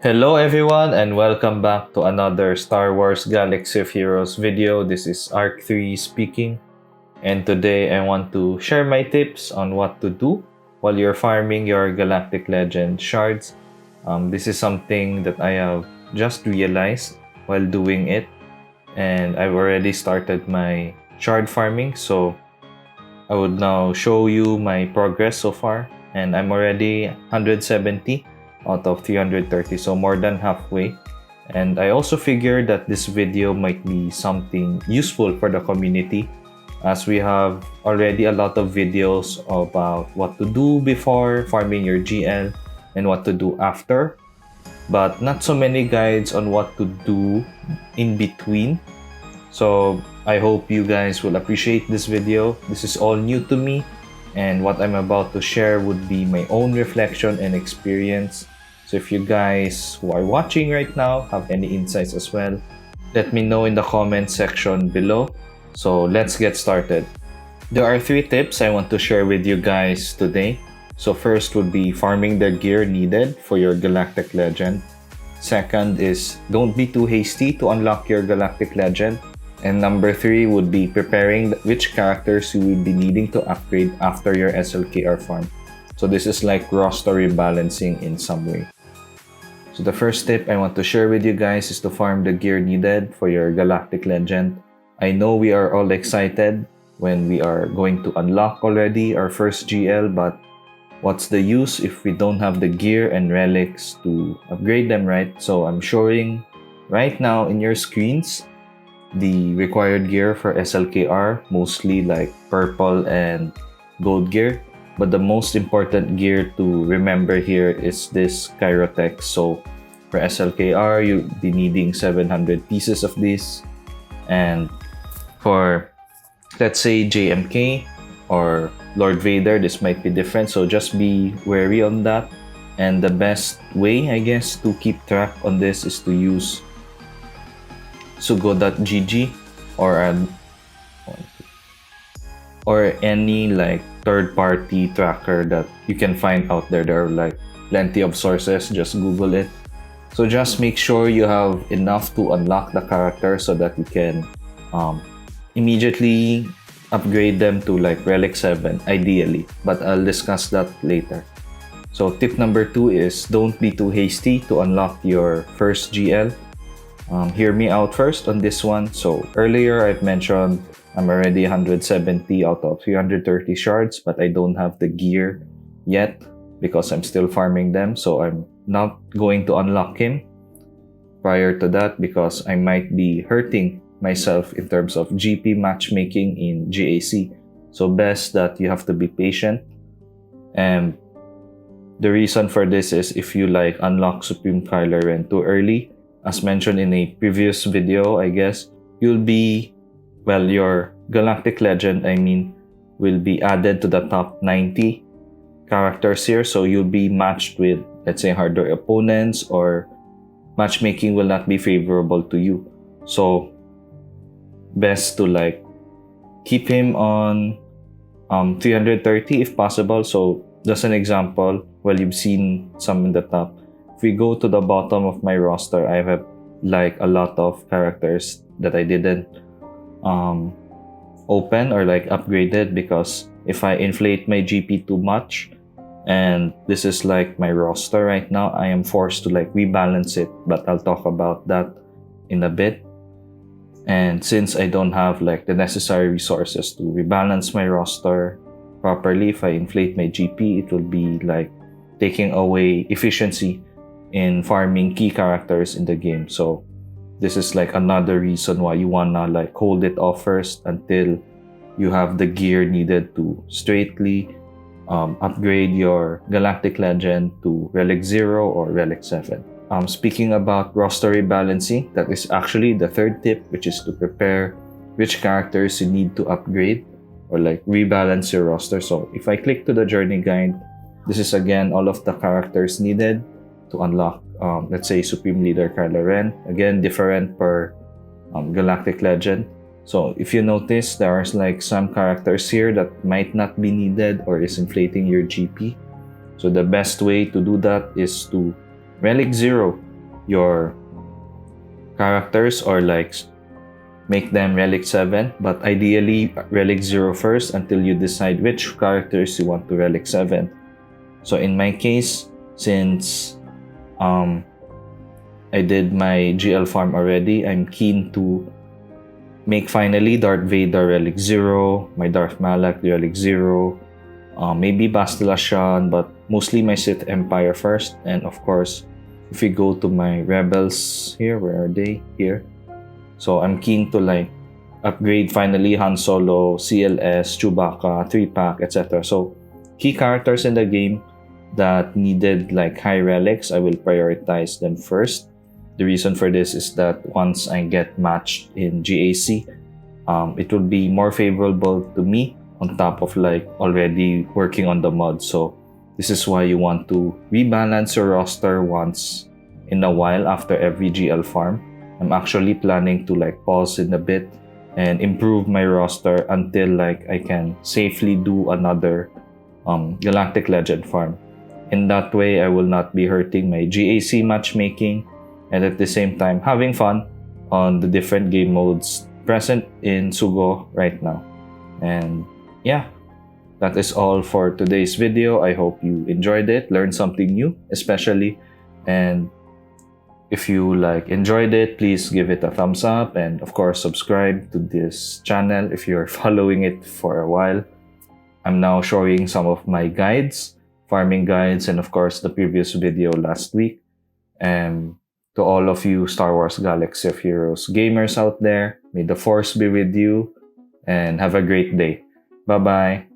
Hello everyone and welcome back to another Star Wars Galaxy of Heroes video. This is Arc 3 speaking, and today I want to share my tips on what to do while you're farming your Galactic Legend shards. This is something that I have just realized while doing it, and I've already started my shard farming, so I would now show you my progress so far, and I'm already 170 out of 330, so more than halfway. And I also figured that this video might be something useful for the community, as we have already a lot of videos about what to do before farming your GL and what to do after, but not so many guides on what to do in between. So I hope you guys will appreciate this video. This is all new to me, and what I'm about to share would be my own reflection and experience. So if you guys who are watching right now have any insights as well, let me know in the comment section below. So let's get started. There are 3 tips I want to share with you guys today. So first would be farming the gear needed for your Galactic Legend. Second is don't be too hasty to unlock your Galactic Legend. And number 3 would be preparing which characters you will be needing to upgrade after your SLKR farm. So this is like roster rebalancing in some way. So the first tip I want to share with you guys is to farm the gear needed for your Galactic Legend. I know we are all excited when we are going to unlock already our first GL, but what's the use if we don't have the gear and relics to upgrade them, right? So I'm showing right now in your screens the required gear for SLKR, mostly like purple and gold gear. But the most important gear to remember here is this Kyrotech. So for SLKR, you'll be needing 700 pieces of this. And for, let's say, JMK or Lord Vader, this might be different. So just be wary on that. And the best way, I guess, to keep track on this is to use swgoh.gg or any like third-party tracker that you can find out there. There are like plenty of sources, just Google it. So just make sure you have enough to unlock the character so that you can immediately upgrade them to like Relic 7 ideally, but I'll discuss that later. So tip number 2 is don't be too hasty to unlock your first GL. Hear me out first on this one. So earlier I've mentioned I'm already 170 out of 330 shards, but I don't have the gear yet because I'm still farming them. So I'm not going to unlock him prior to that because I might be hurting myself in terms of GP matchmaking in GAC. So best that you have to be patient. And the reason for this is if you like unlock Supreme Kylo Ren too early, as mentioned in a previous video, I guess, you'll be, well, your Galactic Legend, will be added to the top 90 characters here. So you'll be matched with, let's say, harder opponents, or matchmaking will not be favorable to you. So best to like keep him on 330 if possible. So just an example, well, you've seen some in the top. If we go to the bottom of my roster, I have like a lot of characters that I didn't open or like upgraded, because if I inflate my GP too much, and this is like my roster right now, I am forced to like rebalance it, but I'll talk about that in a bit. And since I don't have like the necessary resources to rebalance my roster properly, if I inflate my GP, it will be like taking away efficiency in farming key characters in the game. So this is like another reason why you wanna like hold it off first until you have the gear needed to straightly upgrade your Galactic Legend to Relic 0 or Relic 7. Speaking about roster rebalancing, that is actually the 3rd tip, which is to prepare which characters you need to upgrade or like rebalance your roster. So if I click to the journey guide, this is again all of the characters needed to unlock, let's say, Supreme Leader Kylo Ren. Again, different per Galactic Legend. So if you notice, there are like some characters here that might not be needed or is inflating your GP. So the best way to do that is to Relic 0 your characters or like make them Relic 7, but ideally Relic 0 first until you decide which characters you want to Relic 7. So in my case, since I did my GL farm already, I'm keen to make finally Darth Vader Relic 0, my Darth Malak Relic 0, maybe Bastilashan, but mostly my Sith Empire first. And of course, if we go to my Rebels here, where are they? Here. So I'm keen to like upgrade finally Han Solo, CLS, Chewbacca, 3-pack, etc. So key characters in the game that needed like high relics, I will prioritize them first. The reason for this is that once I get matched in GAC, it will be more favorable to me on top of like already working on the mod. So this is why you want to rebalance your roster once in a while after every GL farm. I'm actually planning to like pause in a bit and improve my roster until like I can safely do another Galactic Legend farm. In that way, I will not be hurting my GAC matchmaking and at the same time having fun on the different game modes present in swgoh right now. And yeah, that is all for today's video. I hope you enjoyed it, learned something new especially, and if you like enjoyed it, please give it a thumbs up and of course subscribe to this channel if you're following it for a while. I'm now showing some of my guides, farming guides, and of course the previous video last week. And to all of you Star Wars Galaxy of Heroes gamers out there, may the Force be with you and have a great day. Bye-bye.